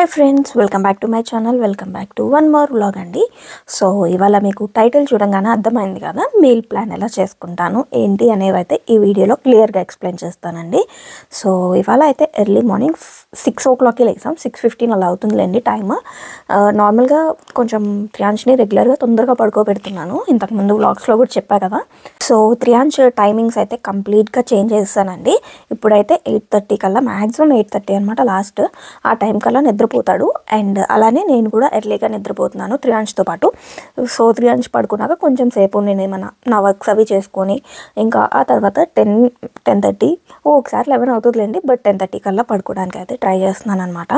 Hi friends, welcome back to my channel. Welcome back to one more vlog అండి. So ఇవాళ మీకు title చూడంగానే అర్థమైంది కదా, మీల్ ప్లాన్ ఎలా చేసుకుంటాను ఏంటి అనేవి అయితే ఈ వీడియోలో క్లియర్గా ఎక్స్ప్లెయిన్ చేస్తానండి. సో ఇవాళ అయితే ఎర్లీ మార్నింగ్ 6 o'clockకి లేసాం. 6:15 అలా అవుతుందిలేండి టైమ్. నార్మల్గా కొంచెం త్రియాంష్ని రెగ్యులర్గా తొందరగా పడుకోబెడుతున్నాను, ఇంతకుముందు వ్లాగ్స్లో కూడా చెప్పా కదా. సో త్రియాంష్ టైమింగ్స్ అయితే కంప్లీట్గా చేంజ్ చేస్తానండి. ఇప్పుడైతే 8:30 కల్లా, మ్యాక్సిమం 8:30 అనమాట లాస్ట్. ఆ టైం కల్లా నిద్రపోతాడు. అండ్ అలానే నేను కూడా ఎర్లీగా నిద్రపోతున్నాను త్రియాంష్తో పాటు. సో త్రియాంష్ పడుకున్నాక కొంచెం సేపు నేను ఏమైనా నా వర్క్స్ అవి చేసుకొని ఇంకా ఆ తర్వాత 10:30 ఒకసారి 11 అవుతుందిలేండి, బట్ 10:30 కల్లా పడుకోవడానికి అయితే ట్రై చేస్తున్నాను అనమాట.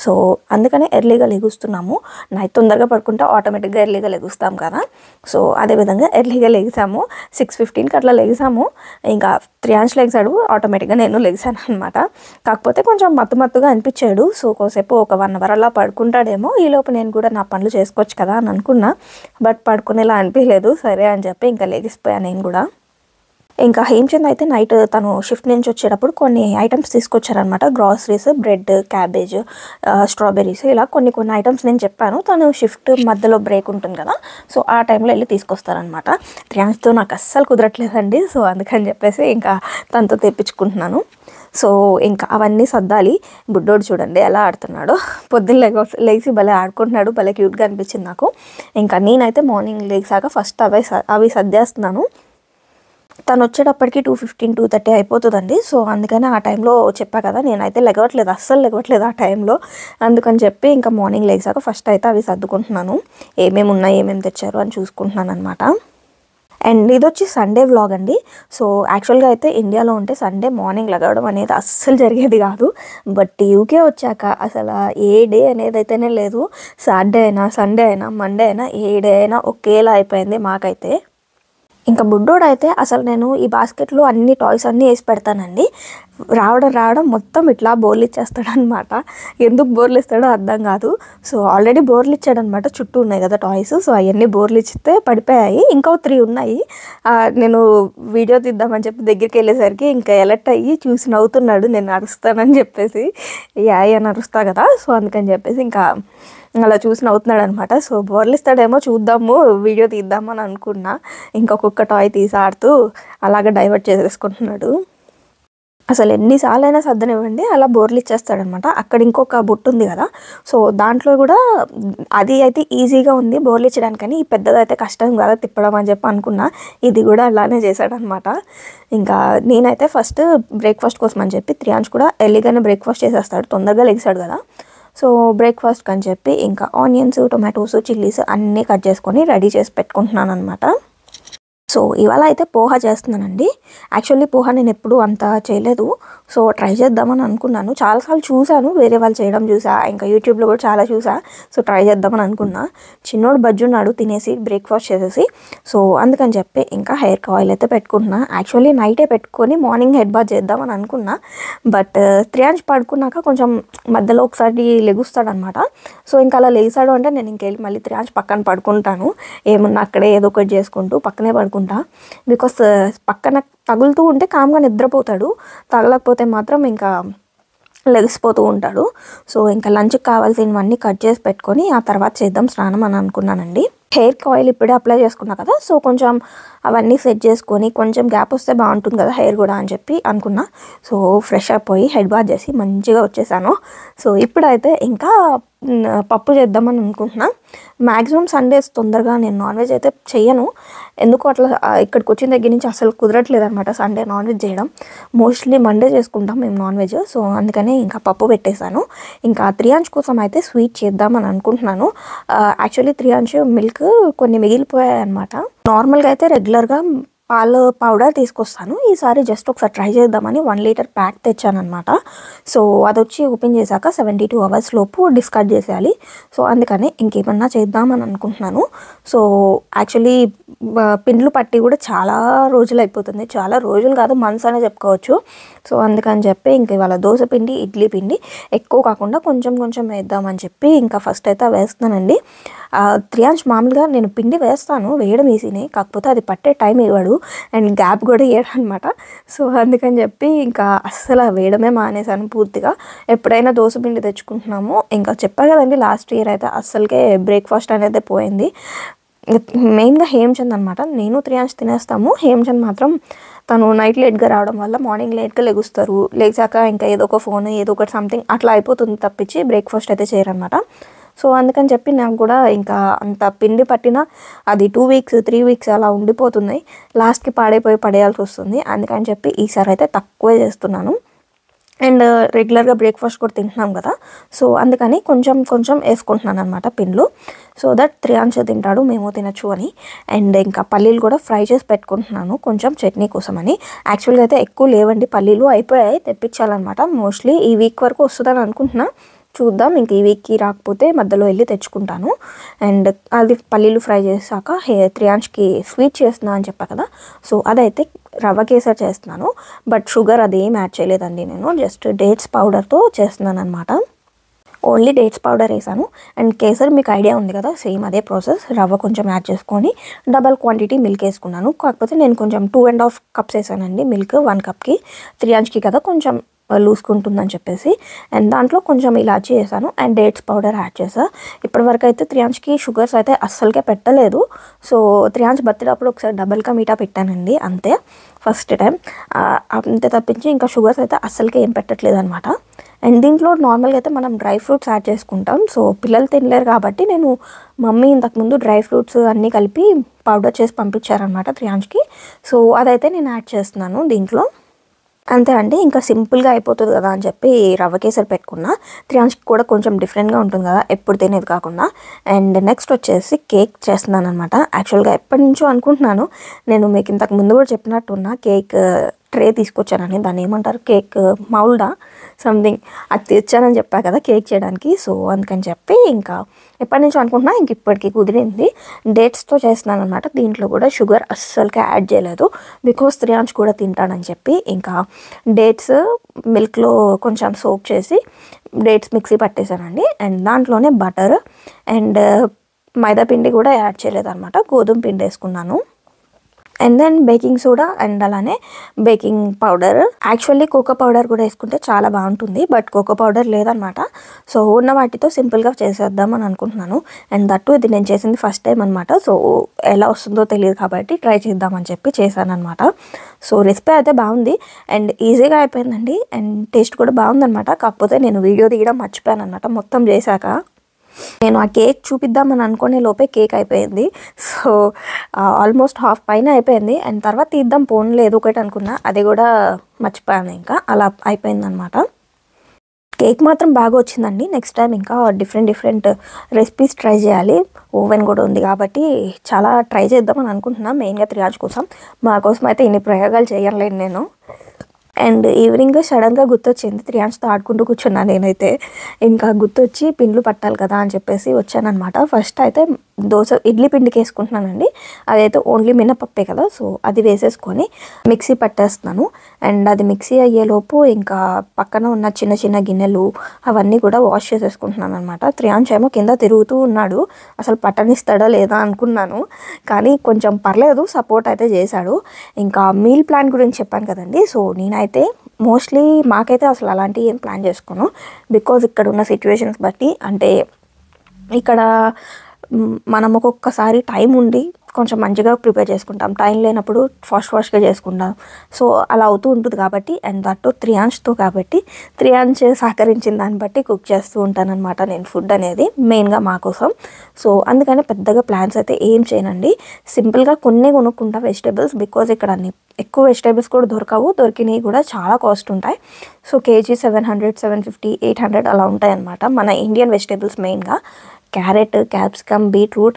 సో అందుకనే ఎర్లీగా లెగుస్తున్నాము. నైట్ తొందరగా పడుకుంటే ఆటోమేటిక్గా ఎర్లీగా లెగుస్తాం కదా. సో అదేవిధంగా ఎర్లీగా లెగిసాము. 6:15కి అట్లా లెగిసాము. ఇంకా త్రియాంష్ లెగిసాడు, ఆటోమేటిక్గా నేను లెగిసాను అనమాట. కాకపోతే కొంచెం మత్తుగా అనిపించాడు. సో కోసేపు ఒక 1 hour అలా పడుకుంటాడేమో, ఈలోపు నేను కూడా నా పనులు చేసుకోవచ్చు కదా అని అనుకున్నా. బట్ పడుకునేలా అనిపించలేదు. సరే అని చెప్పి ఇంకా లెగిసిపోయాను నేను కూడా. ఇంకా హేమచంద్ అయితే నైట్ తను షిఫ్ట్ నుంచి వచ్చేటప్పుడు కొన్ని ఐటమ్స్ తీసుకొచ్చారనమాట. గ్రాసరీస్, బ్రెడ్, క్యాబేజ్, స్ట్రాబెర్రీస్, ఇలా కొన్ని ఐటమ్స్ నేను చెప్పాను. తను షిఫ్ట్ మధ్యలో బ్రేక్ ఉంటుంది కదా, సో ఆ టైంలో వెళ్ళి తీసుకొస్తారనమాట. త్రియాంష్తో నాకు అస్సలు కుదరట్లేదండి. సో అందుకని చెప్పేసి ఇంకా తనతో తెప్పించుకుంటున్నాను. సో ఇంకా అవన్నీ సర్దాలి. బుడ్డోడు చూడండి ఎలా ఆడుతున్నాడో, పొద్దున్న లేచి భలే ఆడుకుంటున్నాడు, భలే క్యూట్గా అనిపించింది నాకు. ఇంకా నేనైతే మార్నింగ్ లేచాక ఫస్ట్ అవి సర్దేస్తున్నాను. తను వచ్చేటప్పటికి 2:15, 2:30 అయిపోతుందండి. సో అందుకని ఆ టైంలో చెప్పా కదా, నేనైతే అస్సలు లెగవట్లేదు ఆ టైంలో. అందుకని చెప్పి ఇంకా మార్నింగ్ లేచాక ఫస్ట్ అయితే అవి సర్దుకుంటున్నాను. ఏమేమి ఉన్నాయి, ఏమేమి తెచ్చారు అని చూసుకుంటున్నాను అనమాట. అండ్ ఇది వచ్చి సండే వ్లాగ్ అండి. సో యాక్చువల్గా అయితే ఇండియాలో ఉంటే సండే మార్నింగ్ లెగవడం అనేది అస్సలు జరిగేది కాదు. బట్ యూకే వచ్చాక అసలు ఏ డే అనేది అయితేనే లేదు. సాటర్డే అయినా, సండే అయినా, మండే అయినా, ఏ డే అయినా ఒకేలా అయిపోయింది మాకైతే. ఇంకా బుడ్డోడు అయితే అసలు నేను ఈ బాస్కెట్లో అన్ని టాయ్స్ అన్నీ వేసి పెడతానండి. రావడం మొత్తం ఇట్లా బోర్లు ఇచ్చేస్తాడనమాట. ఎందుకు బోర్లు ఇస్తాడో అర్థం కాదు. సో ఆల్రెడీ బోర్లు ఇచ్చాడనమాట, చుట్టూ ఉన్నాయి కదా టాయ్స్. సో అవన్నీ బోర్లు ఇచ్చితే పడిపోయాయి. ఇంకా 3 ఉన్నాయి. నేను వీడియో తీద్దామని చెప్పి దగ్గరికి వెళ్ళేసరికి ఇంకా ఎలర్ట్ అయ్యి చూసి నవ్వుతున్నాడు, నేను అరుస్తానని చెప్పేసి. యాయ్ అని అరుస్తా కదా, సో అందుకని చెప్పేసి ఇంకా అలా చూసి నవ్వుతున్నాడు అనమాట. సో బోర్లు ఇస్తాడేమో చూద్దాము, వీడియో తీద్దాము అని అనుకున్నా. ఇంకొక టాయ్ తీసి ఆడుతూ అలాగే డైవర్ట్ చేసేసుకుంటున్నాడు. అసలు ఎన్నిసార్లు అయినా సర్దనివ్వండి, అలా బోర్లు ఇచ్చేస్తాడనమాట. అక్కడ ఇంకొక బుట్ట ఉంది కదా, సో దాంట్లో కూడా అది అయితే ఈజీగా ఉంది బోర్లు ఇచ్చడానికి, కానీ ఈ పెద్దదైతే కష్టం కదా తిప్పడం అని చెప్పి అనుకున్నా. ఇది కూడా అలానే చేశాడనమాట. ఇంకా నేనైతే ఫస్ట్ బ్రేక్ఫాస్ట్ కోసం అని చెప్పి, త్రియాంష్ కూడా ఎర్లీగానే బ్రేక్ఫాస్ట్ చేసేస్తాడు, తొందరగా లెగిసాడు కదా. సో బ్రేక్ఫాస్ట్కి అని చెప్పి ఇంకా ఆనియన్స్, టొమాటోస్, చిల్లీస్ అన్నీ కట్ చేసుకొని రెడీ చేసి పెట్టుకుంటున్నాను అనమాట. సో ఇవాళ అయితే పోహా చేస్తున్నానండి. యాక్చువల్లీ పోహా నేను ఎప్పుడు అంత చేయలేదు. సో ట్రై చేద్దామని అనుకున్నాను. చాలాసార్లు చూశాను, వేరే వాళ్ళు చేయడం చూసా, ఇంకా యూట్యూబ్లో కూడా చాలా చూసా. సో ట్రై చేద్దామని అనుకున్నా. చిన్నోడు బజ్జున్నాడు తినేసి బ్రేక్ఫాస్ట్ చేసేసి. సో అందుకని చెప్పి ఇంకా హెయిర్కి ఆయిల్ అయితే పెట్టుకుంటున్నా. యాక్చువల్లీ నైటే పెట్టుకొని మార్నింగ్ హెడ్ బాత్ చేద్దామని అనుకున్నా. బట్ త్రియాంష్ పడుకున్నాక కొంచెం మధ్యలో ఒకసారి లెగుస్తాడనమాట. సో ఇంకా అలా లేచాడు అంటే నేను ఇంకెళ్ళి మళ్ళీ త్రియాంష్ పక్కన పడుకుంటాను. ఏమున్నా అక్కడే ఏదో ఒకటి చేసుకుంటూ పక్కనే పడుకుంటా. బికాస్ పక్కన తగులుతూ ఉంటే కామ్గా నిద్రపోతాడు, తగలకపోతే మాత్రం ఇంకా లెగిసిపోతూ ఉంటాడు. సో ఇంకా లంచ్కి కావాల్సినవన్నీ కట్ చేసి పెట్టుకొని ఆ తర్వాత చేద్దాం స్నానం అని అనుకున్నానండి. హెయిర్కి ఆయిల్ ఇప్పుడే అప్లై చేసుకున్నా కదా, సో కొంచెం అవన్నీ సెట్ చేసుకొని కొంచెం గ్యాప్ వస్తే బాగుంటుంది కదా హెయిర్ కూడా అని చెప్పి అనుకున్నా. సో ఫ్రెష్ అయిపోయి హెడ్ బాత్ చేసి మంచిగా వచ్చేసాను. సో ఇప్పుడైతే ఇంకా పప్పు చేద్దామని అనుకుంటున్నా. మ్యాక్సిమం సండేస్ తొందరగా నేను నాన్ వెజ్ అయితే చెయ్యను. ఎందుకు అట్లా ఇక్కడికి వచ్చిన దగ్గర నుంచి అసలు కుదరట్లేదు అనమాట సండే నాన్ వెజ్ చేయడం. మోస్ట్లీ మండే చేసుకుంటాం మేము నాన్ వెజ్. సో అందుకనే ఇంకా పప్పు పెట్టేశాను. ఇంకా త్రియాంష్ కోసం అయితే స్వీట్ చేద్దామని అనుకుంటున్నాను. యాక్చువల్లీ త్రియాంష్ మిల్క్ కొన్ని మిగిలిపోయాయి అనమాట. నార్మల్గా అయితే రెగ్యులర్గా పాలు పౌడర్ తీసుకొస్తాను. ఈసారి జస్ట్ ఒకసారి ట్రై చేద్దామని 1 liter ప్యాక్ తెచ్చానమాట. సో అది వచ్చి ఓపెన్ చేశాక 72 hours లోపు డిస్కార్డ్ చేసేయాలి. సో అందుకని ఇంకేమన్నా చేద్దామని అనుకుంటున్నాను. సో యాక్చువల్లీ పిండ్లు పట్టి కూడా చాలా రోజులు అయిపోతుంది, చాలా రోజులు కాదు మంత్స్ అనే చెప్పుకోవచ్చు. సో అందుకని చెప్పి ఇంక ఇవాళ దోశ పిండి, ఇడ్లీ పిండి ఎక్కువ కాకుండా కొంచెం వేద్దామని చెప్పి ఇంకా ఫస్ట్ అయితే వేస్తున్నానండి. త్రియాంష్ మామూలుగా నేను పిండి వేస్తాను, వేయడం ఈజీనే, కాకపోతే అది పట్టే టైం ఇవ్వడు. అండ్ గ్యాప్ కూడా వేయడం అనమాట. సో అందుకని చెప్పి ఇంకా అస్సలు వేయడమే మానేసాను పూర్తిగా. ఎప్పుడైనా దోశ పిండి తెచ్చుకుంటున్నాము, ఇంకా చెప్పా కదండి లాస్ట్ ఇయర్ అయితే అస్సలకే బ్రేక్ఫాస్ట్ అనేది పోయింది. మెయిన్గా హేమచంద్ అనమాట. నేను త్రియాంష్ తినేస్తాము, హేమచంద్ మాత్రం తను నైట్ లేట్గా రావడం వల్ల మార్నింగ్ లేట్గా లెగుస్తారు. లేచాక ఇంకా ఏదో ఒక ఫోన్ ఏదో ఒకటి సంథింగ్ అట్లా అయిపోతుంది తప్పించి బ్రేక్ఫాస్ట్ అయితే చేయరనమాట. సో అందుకని చెప్పి నాకు కూడా ఇంకా అంత పిండి పట్టినా అది 2 వీక్స్ 3 వీక్స్ అలా ఉండిపోతున్నాయి. లాస్ట్కి పాడైపోయి పడేయాల్సి వస్తుంది. అందుకని చెప్పి ఈసారి అయితే తక్కువే చేస్తున్నాను. అండ్ రెగ్యులర్గా బ్రేక్ఫాస్ట్ కూడా తింటున్నాం కదా, సో అందుకని కొంచెం కొంచెం వేసుకుంటున్నాను అనమాట పిండ్లు. సో దట్ త్రియాంశ తింటాడు, మేము తినచ్చు అని. అండ్ ఇంకా పల్లీలు కూడా ఫ్రై చేసి పెట్టుకుంటున్నాను కొంచెం చట్నీ కోసం అని. యాక్చువల్గా అయితే ఎక్కువ లేవండి, పల్లీలు అయిపోయాయి, తెప్పించాలన్నమాట. మోస్ట్లీ ఈ వీక్ వరకు వస్తుందని అనుకుంటున్నా, చూద్దాం. ఇంక ఈ వీక్కి రాకపోతే మధ్యలో వెళ్ళి తెచ్చుకుంటాను. అండ్ అది పల్లీలు ఫ్రై చేశాక త్రియాంష్కి స్వీట్ చేస్తున్నా అని చెప్పా కదా, సో అదైతే రవ్వ కేసర్ చేస్తున్నాను. బట్ షుగర్ అదేం యాడ్ చేయలేదండి, నేను జస్ట్ డేట్స్ పౌడర్తో చేస్తున్నాను అనమాట. ఓన్లీ డేట్స్ పౌడర్ వేసాను. అండ్ కేసర్ మీకు ఐడియా ఉంది కదా, సేమ్ అదే ప్రాసెస్. రవ్వ కొంచెం యాడ్ చేసుకొని డబల్ క్వాంటిటీ మిల్క్ వేసుకున్నాను. కాకపోతే నేను కొంచెం 2.5 కప్స్ వేసానండి మిల్క్ 1 కప్కి. త్రియాంష్కి కదా కొంచెం లూసుకుంటుందని చెప్పేసి. అండ్ దాంట్లో కొంచెం ఇలాచీ వేసాను అండ్ డేట్స్ పౌడర్ యాడ్ చేసాను. ఇప్పటివరకు అయితే త్రియాంష్కి షుగర్స్ అయితే అస్సలకే పెట్టలేదు. సో త్రియాంష్ బర్త్డే అప్పుడు ఒకసారి డబల్కా మీఠా పెట్టానండి, అంతే ఫస్ట్ టైం. అంతే తప్పించి ఇంకా షుగర్స్ అయితే అస్సలకే ఏం పెట్టట్లేదు అనమాట. అండ్ దీంట్లో నార్మల్గా అయితే మనం డ్రై ఫ్రూట్స్ యాడ్ చేసుకుంటాం. సో పిల్లలు తినలేరు కాబట్టి నేను మమ్మీ ఇంతకుముందు డ్రై ఫ్రూట్స్ అన్నీ కలిపి పౌడర్ చేసి పంపించారనమాట త్రియాంష్కి. సో అదైతే నేను యాడ్ చేస్తున్నాను దీంట్లో. అంతే అండి, ఇంకా సింపుల్గా అయిపోతుంది కదా అని చెప్పి రవ్వ కేసరి పెట్టుకున్నా. త్రియాంష్కి కూడా కొంచెం డిఫరెంట్గా ఉంటుంది కదా ఎప్పుడు తినేది కాకుండా. అండ్ నెక్స్ట్ వచ్చేసి కేక్ చేస్తున్నాను అనమాట. యాక్చువల్గా ఎప్పటి నుంచో అనుకుంటున్నాను, నేను మీకు ఇంతకు ముందు కూడా చెప్పినట్టున్నా కేక్ ట్రే తీసుకొచ్చానని, దాన్ని ఏమంటారు, కేక్ మౌల్డా సంథింగ్, అది తెచ్చానని చెప్పా కదా కేక్ చేయడానికి. సో అందుకని చెప్పి ఇంకా ఎప్పటి నుంచో అనుకుంటున్నా, ఇంక ఇప్పటికీ కుదిరింది. డేట్స్తో చేస్తున్నాను అనమాట. దీంట్లో కూడా షుగర్ అస్సలుగా యాడ్ చేయలేదు, బికాస్ త్రియాంష్ కూడా తింటాడని చెప్పి. ఇంకా డేట్స్ మిల్క్లో కొంచెం సోక్ చేసి డేట్స్ మిక్సీ పట్టేశానండి. అండ్ దాంట్లోనే బటర్ అండ్ మైదా పిండి కూడా యాడ్ చేయలేదు అనమాట, గోధుమ పిండి వేసుకున్నాను. And then baking soda and అలానే baking powder. Actually cocoa powder కూడా వేసుకుంటే చాలా బాగుంటుంది, బట్ కోకో పౌడర్ లేదనమాట. సో ఉన్న వాటితో సింపుల్గా చేసేద్దాం అని అనుకుంటున్నాను. అండ్ దట్టు ఇది నేను చేసింది ఫస్ట్ టైం అనమాట. సో ఎలా వస్తుందో తెలియదు కాబట్టి ట్రై చేద్దామని చెప్పి చేశాను అనమాట. సో రెసిపీ అయితే బాగుంది అండ్ ఈజీగా అయిపోయిందండి. అండ్ టేస్ట్ కూడా బాగుందనమాట. కాకపోతే నేను వీడియో తీయడం మర్చిపోయాను అనమాట మొత్తం చేశాక. నేను ఆ కేక్ చూపిద్దామని అనుకునే లోపే కేక్ అయిపోయింది. సో ఆల్మోస్ట్ హాఫ్ పైన అయిపోయింది. అండ్ తర్వాత తీద్దాం పోన్లే ఏదో ఒకటి అనుకున్నా, అది కూడా మర్చిపోయాను. ఇంకా అలా అయిపోయిందనమాట. కేక్ మాత్రం బాగా వచ్చిందండి. నెక్స్ట్ టైం ఇంకా డిఫరెంట్ రెసిపీస్ ట్రై చేయాలి. ఓవెన్ కూడా ఉంది కాబట్టి చాలా ట్రై చేద్దామని అనుకుంటున్నాను, మెయిన్గా త్రియాంష్ కోసం. మా కోసం అయితే ఇన్ని ప్రయోగాలు చేయలేను నేను. అండ్ ఈవినింగ్ సడన్గా గుర్తొచ్చింది, త్రియాంష్తో ఆడుకుంటూ కూర్చున్నా నేనైతే. ఇంకా గుర్తొచ్చి పిండ్లు పట్టాలి కదా అని చెప్పేసి వచ్చానమాట. ఫస్ట్ అయితే ఇడ్లీ పిండికి వేసుకుంటున్నానండి. అదైతే ఓన్లీ మినపప్పే కదా, సో అది వేసేసుకొని మిక్సీ పట్టేస్తున్నాను. అండ్ అది మిక్సీ అయ్యేలోపు ఇంకా పక్కన ఉన్న చిన్న చిన్న గిన్నెలు అవన్నీ కూడా వాష్ చేసేసుకుంటున్నాను అనమాట. త్రియాంష్ ఏమో కింద తిరుగుతూ ఉన్నాడు, అసలు పట్టనిస్తాడా లేదా అనుకున్నాను, కానీ కొంచెం పర్లేదు, సపోర్ట్ అయితే చేశాడు. ఇంకా మీల్ ప్లాన్ గురించి చెప్పాను కదండి. సో నేనైతే మోస్ట్లీ మాకైతే అసలు అలాంటివి ఏం ప్లాన్ చేసుకోను, బికాజ్ ఇక్కడ ఉన్న సిచ్యువేషన్స్ బట్టి. అంటే ఇక్కడ మనం ఒక్కొక్కసారి టైం ఉండి కొంచెం మంచిగా ప్రిపేర్ చేసుకుంటాం, టైం లేనప్పుడు ఫాస్ట్గా చేసుకుంటాం. సో అలా అవుతూ ఉంటుంది కాబట్టి. అండ్ దట్టు త్రియాంష్తో కాబట్టి త్రియాంష్ సహకరించిన దాన్ని బట్టి కుక్ చేస్తూ ఉంటాను అనమాట నేను ఫుడ్ అనేది, మెయిన్గా మా కోసం. సో అందుకని పెద్దగా ప్లాన్స్ అయితే ఏం చేయనండి. సింపుల్గా కొన్నే కొనుక్కుంటా వెజిటేబుల్స్, బికాజ్ ఇక్కడ అన్ని ఎక్కువ వెజిటేబుల్స్ కూడా దొరకవు, దొరికినవి కూడా చాలా కాస్ట్ ఉంటాయి. సో కేజీ 700, 750, 800 అలా ఉంటాయి అనమాట మన ఇండియన్ వెజిటేబుల్స్. మెయిన్గా carrot, capsicum, beetroot,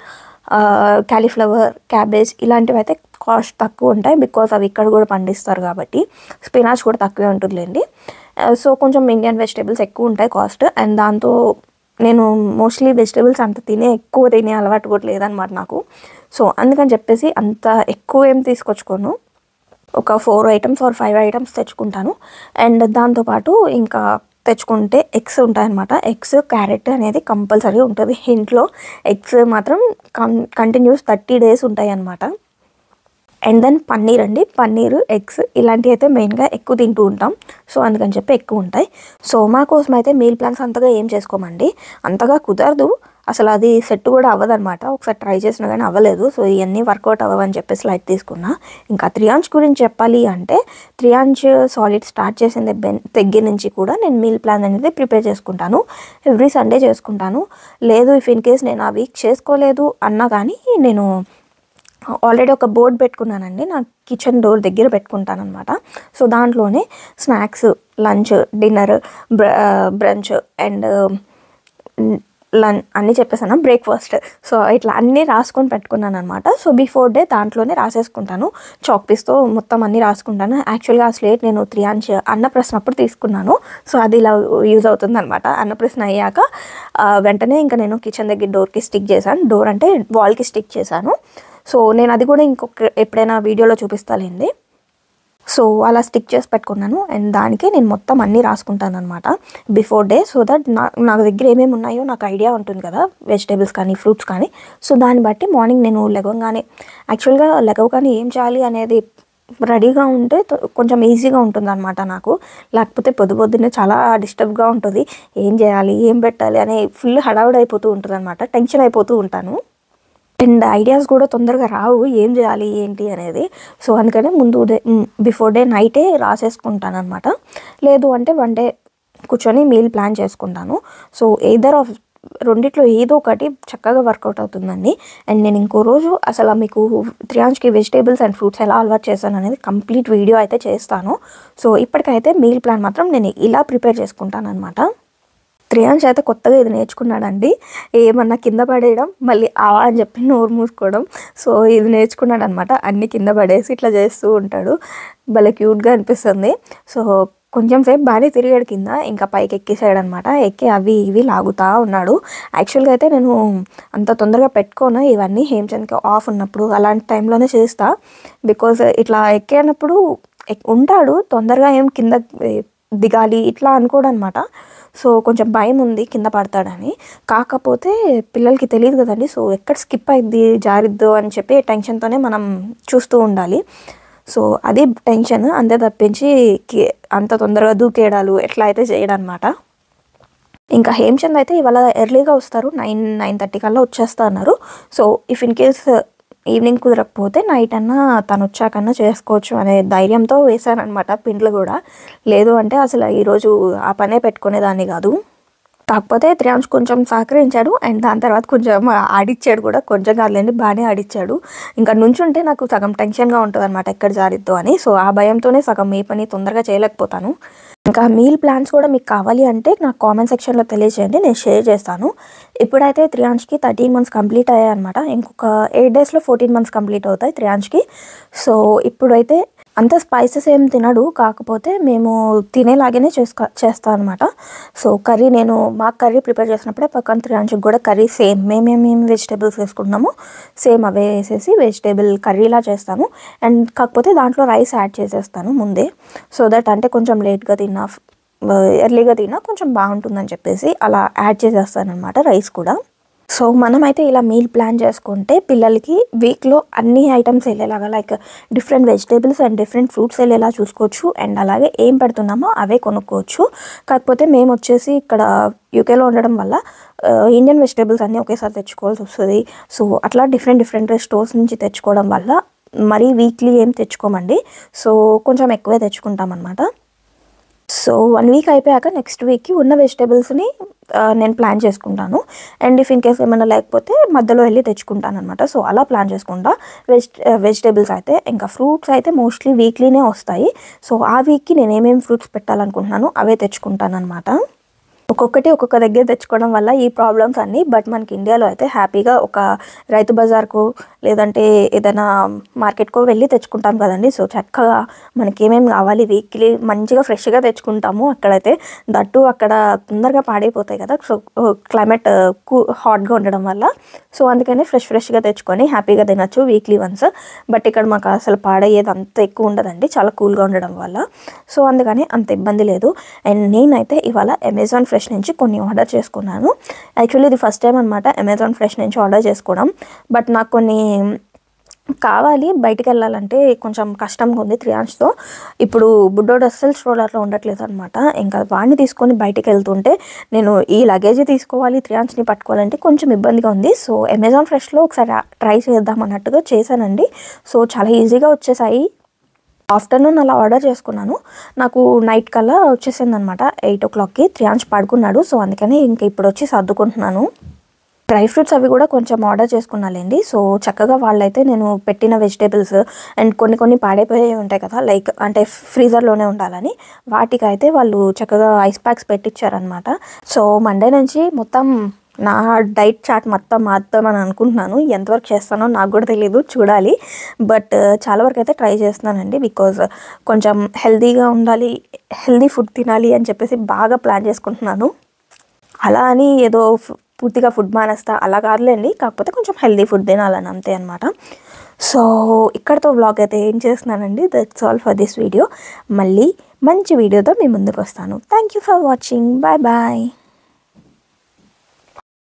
cauliflower, cabbage ఇలాంటివి అయితే కాస్ట్ తక్కువ ఉంటాయి, బికాజ్ అవి ఇక్కడ కూడా పండిస్తారు కాబట్టి. స్పినాచ్ కూడా తక్కువే ఉంటుందిలేండి. సో కొంచెం ఇండియన్ వెజిటేబుల్స్ ఎక్కువ ఉంటాయి కాస్ట్. అండ్ దాంతో నేను మోస్ట్లీ వెజిటేబుల్స్ అంత ఎక్కువ తినే అలవాటు కూడా లేదనమాట నాకు. సో అందుకని చెప్పేసి అంత ఎక్కువ ఏం తీసుకొచ్చుకోను, ఒక 4 ఐటమ్స్ ఆర్ 5 ఐటమ్స్ తెచ్చుకుంటాను. అండ్ దాంతోపాటు ఇంకా తెచ్చుకుంటే ఎగ్స్ ఉంటాయన్నమాట. ఎగ్స్, క్యారెట్ అనేది కంపల్సరీ ఉంటుంది ఇంట్లో. ఎగ్స్ మాత్రం కంటిన్యూస్ 30 days ఉంటాయి అన్నమాట. అండ్ దెన్ పన్నీర్ అండి, పన్నీరు, ఎగ్స్ ఇలాంటివి అయితే మెయిన్గా ఎక్కువ తింటూ ఉంటాం. సో అందుకని చెప్పి ఎక్కువ ఉంటాయి. సో మా కోసం అయితే మీల్ ప్లాన్స్ అంతగా ఏం చేసుకోమండి, అంతగా కుదరదు, అసలు అది సెట్ కూడా అవ్వదన్నమాట. ఒకసారి ట్రై చేసినా కానీ అవ్వలేదు. సో ఇవన్నీ వర్కౌట్ అవ్వని చెప్పేసి లైట్ తీసుకున్నా. ఇంకా త్రియాంష్ గురించి చెప్పాలి అంటే త్రియాంష్ సాలిడ్ స్టార్ట్ చేసింది దగ్గర నుంచి కూడా నేను మీల్ ప్లాన్ అనేది ప్రిపేర్ చేసుకుంటాను. ఎవ్రీ సండే చేసుకుంటాను. లేదు ఇఫ్ ఇన్ కేస్ నేను ఆ వీక్ చేసుకోలేదు అన్నా కానీ నేను ఆల్రెడీ ఒక బోర్డు పెట్టుకున్నానండి, నా కిచెన్ డోర్ దగ్గర పెట్టుకుంటాను అనమాట. సో దాంట్లోనే snacks, lunch, dinner, branch and అన్నీ చెప్పేసాను, బ్రేక్ఫాస్ట్. సో ఇట్లా అన్నీ రాసుకొని పెట్టుకున్నాను అనమాట. సో బిఫోర్ డే దాంట్లోనే రాసేసుకుంటాను, చాక్ పీస్తో మొత్తం అన్నీ రాసుకుంటాను. యాక్చువల్గా ఆ స్లేట్ నేను త్రియాంష్ అన్నప్రశ్న అప్పుడు తీసుకున్నాను. సో అది ఇలా యూజ్ అవుతుంది అనమాట. అన్నప్రశ్న అయ్యాక వెంటనే ఇంకా నేను కిచెన్ దగ్గర డోర్కి స్టిక్ చేశాను, డోర్ అంటే వాల్కి స్టిక్ చేశాను. సో నేను అది కూడా ఇంకొక ఎప్పుడైనా వీడియోలో చూపిస్తాలేండి. సో అలా స్టిక్ చేసి పెట్టుకున్నాను. అండ్ దానికి నేను మొత్తం అన్నీ రాసుకుంటాను అనమాట బిఫోర్ డే. సో దట్ నా దగ్గర ఏమేమి ఉన్నాయో నాకు ఐడియా ఉంటుంది కదా, వెజిటేబుల్స్ కానీ ఫ్రూట్స్ కానీ. సో దాన్ని బట్టి మార్నింగ్ నేను లెగవగానే, యాక్చువల్గా లెగవగానే ఏం చేయాలి అనేది రెడీగా ఉంటే కొంచెం ఈజీగా ఉంటుంది అనమాట నాకు. లేకపోతే పొద్దున్నే చాలా డిస్టర్బ్గా ఉంటుంది, ఏం చేయాలి ఏం పెట్టాలి అని ఫుల్ హడావుడి అయిపోతూ ఉంటుంది అనమాట, టెన్షన్ అయిపోతూ ఉంటాను. అండ్ ఐడియాస్ కూడా తొందరగా రావు, ఏం చేయాలి ఏంటి అనేది. సో అందుకనే బిఫోర్ డే నైటే రాసేసుకుంటాను అనమాట. లేదు అంటే వన్ డే కూర్చొని మీల్ ప్లాన్ చేసుకుంటాను. సో ఎయిదర్ ఆఫ్ రెండిట్లో ఏదో ఒకటి చక్కగా వర్కౌట్ అవుతుందండి. అండ్ నేను ఇంకో రోజు అసలు మీకు త్రియాంష్కి వెజిటేబుల్స్ అండ్ ఫ్రూట్స్ ఎలా అలవాటు చేస్తాను అనేది కంప్లీట్ వీడియో అయితే చేస్తాను. సో ఇప్పటికైతే మీల్ ప్లాన్ మాత్రం నేను ఇలా ప్రిపేర్ చేసుకుంటాను అనమాట. త్రియాంష్ అయితే కొత్తగా ఇది నేర్చుకున్నాడండి, ఏమన్నా కింద పడేయడం మళ్ళీ అని చెప్పి నోరు మూసుకోవడం. సో ఇది నేర్చుకున్నాడు అనమాట, అన్ని కింద పడేసి ఇట్లా చేస్తూ ఉంటాడు, భలే క్యూట్గా అనిపిస్తుంది. సో కొంచెం సేపు బాగానే తిరిగాడు కింద, ఇంకా పైకి ఎక్కేసాడు అనమాట. ఎక్కి అవి ఇవి లాగుతూ ఉన్నాడు. యాక్చువల్గా అయితే నేను అంత తొందరగా పెట్టుకోను ఇవన్నీ, హేమచంద్కి ఆఫ్ ఉన్నప్పుడు అలాంటి టైంలోనే చేస్తా. బికాజ్ ఇట్లా ఎక్కేనప్పుడు ఉంటాడు, తొందరగా ఏం కింద దిగాలి ఇట్లా అనుకోడు అనమాట. సో కొంచెం భయం ఉంది కింద పడతాడని. కాకపోతే పిల్లలకి తెలియదు కదండి, సో ఎక్కడ స్కిప్ అయిద్ది జారిద్దో అని చెప్పి టెన్షన్తోనే మనం చూస్తూ ఉండాలి. సో అది టెన్షన్, అంతే తప్పించి అంత తొందరగా దూకేయడాలు ఎట్లా అయితే చేయడనమాట. ఇంకా హేమచంద్ అయితే ఇవాళ ఎర్లీగా వస్తారు, 9-9:30 కల్లా వచ్చేస్తా అన్నారు. So if in case evening కుదరకపోతే నైట్ అన్నా తను వచ్చాకన్నా చేసుకోవచ్చు అనే ధైర్యంతో వేశానమాట పిండ్లు కూడా. లేదు అంటే అసలు ఈరోజు ఆ పనే పెట్టుకునేదాన్ని కాదు. కాకపోతే త్రియాంష్ కొంచెం సహకరించాడు. అండ్ దాని తర్వాత కొంచెం ఆడిచ్చాడు కూడా, కొంచెం కాదులేండి బాగానే ఆడిచ్చాడు. ఇంకా నుంచుంటే నాకు సగం టెన్షన్గా ఉంటుంది అనమాట ఎక్కడ జారిద్దో అని. సో ఆ భయంతోనే సగం ఏ పని తొందరగా చేయలేకపోతాను. ఇంకా మీల్ ప్లాన్స్ కూడా మీకు కావాలి అంటే నాకు కామెంట్ సెక్షన్లో తెలియజేయండి, నేను షేర్ చేస్తాను. ఇప్పుడైతే త్రియాంష్కి 13 months కంప్లీట్ అయ్యాయి అనమాట. ఇంకొక 8 daysలో 14 months కంప్లీట్ అవుతాయి త్రియాంష్కి. సో ఇప్పుడైతే అంత స్పైసెస్ ఏం తినడు, కాకపోతే మేము తినేలాగానే చేస్తాను అనమాట. సో కర్రీ నేను మాకు కర్రీ ప్రిపేర్ చేసినప్పుడే పక్కన త్రియాంష్కి కూడా కర్రీ సేమ్ మేమేం వెజిటేబుల్స్ వేసుకుంటున్నామో సేమ్ అవే వేసేసి వెజిటేబుల్ కర్రీలా చేస్తాను. అండ్ కాకపోతే దాంట్లో రైస్ యాడ్ చేసేస్తాను ముందే, సో దట్ అంటే కొంచెం లేట్గా తిన్నా ఎర్లీగా తిన్నా కొంచెం బాగుంటుందని చెప్పేసి అలా యాడ్ చేసేస్తాను అనమాట రైస్ కూడా. సో మనమైతే ఇలా మీల్ ప్లాన్ చేసుకుంటే పిల్లలకి వీక్లో అన్ని ఐటమ్స్ వెళ్ళేలాగా, like different vegetables and different fruits వెళ్ళేలా చూసుకోవచ్చు. అండ్ అలాగే ఏం పెడుతున్నామో అవే కొనుక్కోవచ్చు. కాకపోతే మేము వచ్చేసి ఇక్కడ యూకేలో ఉండడం వల్ల ఇండియన్ వెజిటేబుల్స్ అన్నీ ఒకేసారి తెచ్చుకోవాల్సి వస్తుంది. సో అట్లా డిఫరెంట్ స్టోర్స్ నుంచి తెచ్చుకోవడం వల్ల మరీ వీక్లీ ఏం తెచ్చుకోమండి. సో కొంచెం ఎక్కువే తెచ్చుకుంటాం అన్నమాట. సో 1 week అయిపోయాక నెక్స్ట్ వీక్కి ఉన్న వెజిటేబుల్స్ని నేను ప్లాన్ చేసుకుంటాను. అండ్ ఇఫ్ ఇన్ కేస్ ఏమైనా లేకపోతే మధ్యలో వెళ్ళి తెచ్చుకుంటాను అనమాట. సో అలా ప్లాన్ చేసుకుంటా. వెజిటేబుల్స్ అయితే ఇంకా ఫ్రూట్స్ అయితే మోస్ట్లీ వీక్లీనే వస్తాయి. సో ఆ వీక్కి నేను ఏమేమి ఫ్రూట్స్ పెట్టాలనుకుంటున్నాను అవే తెచ్చుకుంటాను అనమాట. ఒక్కొక్కటి ఒక్కొక్క దగ్గర తెచ్చుకోవడం వల్ల ఈ ప్రాబ్లమ్స్ అన్నీ. బట్ మనకి ఇండియాలో అయితే హ్యాపీగా ఒక రైతు బజార్కు లేదంటే ఏదైనా మార్కెట్కో వెళ్ళి తెచ్చుకుంటాం కదండి. సో చక్కగా మనకి ఏమేమి కావాలి వీక్లీ మంచిగా ఫ్రెష్గా తెచ్చుకుంటాము. అక్కడైతే దట్టు అక్కడ తొందరగా పాడైపోతాయి కదా, సో క్లైమేట్ హాట్గా ఉండడం వల్ల. సో అందుకని ఫ్రెష్గా తెచ్చుకొని హ్యాపీగా తినచ్చు వీక్లీ వన్స్. బట్ ఇక్కడ మాకు అసలు పాడయ్యేది అంత ఎక్కువ ఉండదండి, చాలా కూల్గా ఉండడం వల్ల. సో అందుకని అంత ఇబ్బంది లేదు. అండ్ నేనైతే ఇవాళ అమెజాన్ ఫ్రెష్ నుంచి కొన్ని ఆర్డర్ చేసుకున్నాను. యాక్చువల్లీ ఇది ఫస్ట్ టైం అనమాట అమెజాన్ ఫ్రెష్ నుంచి ఆర్డర్ చేసుకోవడం. బట్ నాకు కొన్ని కావాలి బయటికి వెళ్ళాలంటే కొంచెం కష్టంగా ఉంది త్రియాంష్తో. ఇప్పుడు బుడ్డోడు అస్సలు స్ట్రోలర్లో ఉండట్లేదు అనమాట. ఇంకా వాడిని తీసుకొని బయటికి వెళ్తుంటే నేను ఈ లగేజ్ తీసుకోవాలి, త్రియాంష్ని పట్టుకోవాలంటే కొంచెం ఇబ్బందిగా ఉంది. సో అమెజాన్ ఫ్రెష్లో ఒకసారి ట్రై చేద్దాం అన్నట్టుగా చేశానండి. సో చాలా ఈజీగా వచ్చేసాయి. ఆఫ్టర్నూన్ అలా ఆర్డర్ చేసుకున్నాను. నాకు నైట్ కల్లా వచ్చేసింది అనమాట. 8 o'clockకి త్రియాంష్ పడుకున్నాడు. సో అందుకని ఇంకా ఇప్పుడు వచ్చి సర్దుకుంటున్నాను. డ్రై ఫ్రూట్స్ అవి కూడా కొంచెం ఆర్డర్ చేసుకున్నాలేండి. సో చక్కగా వాళ్ళైతే నేను పెట్టిన వెజిటేబుల్స్ అండ్ కొన్ని పాడైపోయి ఉంటాయి కదా, లైక్ అంటే ఫ్రీజర్లోనే ఉండాలని, వాటికైతే వాళ్ళు చక్కగా ఐస్ ప్యాక్స్ పెట్టించారనమాట. సో మండే నుంచి మొత్తం నా డైట్ చార్ట్ మొత్తం మార్దామని అనుకుంటున్నాను. ఎంతవరకు చేస్తానో నాకు కూడా తెలియదు, చూడాలి. బట్ చాలా వరకు అయితే ట్రై చేస్తున్నానండి. బికాజ్ కొంచెం హెల్తీగా ఉండాలి, హెల్తీ ఫుడ్ తినాలి అని చెప్పేసి బాగా ప్లాన్ చేసుకుంటున్నాను. అలా అని ఏదో పూర్తిగా ఫుడ్ మానేస్తా అలా కాదులేండి, కాకపోతే కొంచెం హెల్తీ ఫుడ్ తినాలని అంతే అనమాట. సో ఇక్కడతో వ్లాగ్ అయితే ఏం చేస్తున్నానండి. That's all for this video. మళ్ళీ మంచి వీడియోతో మీ ముందుకు వస్తాను. Thank you for watching. Bye bye.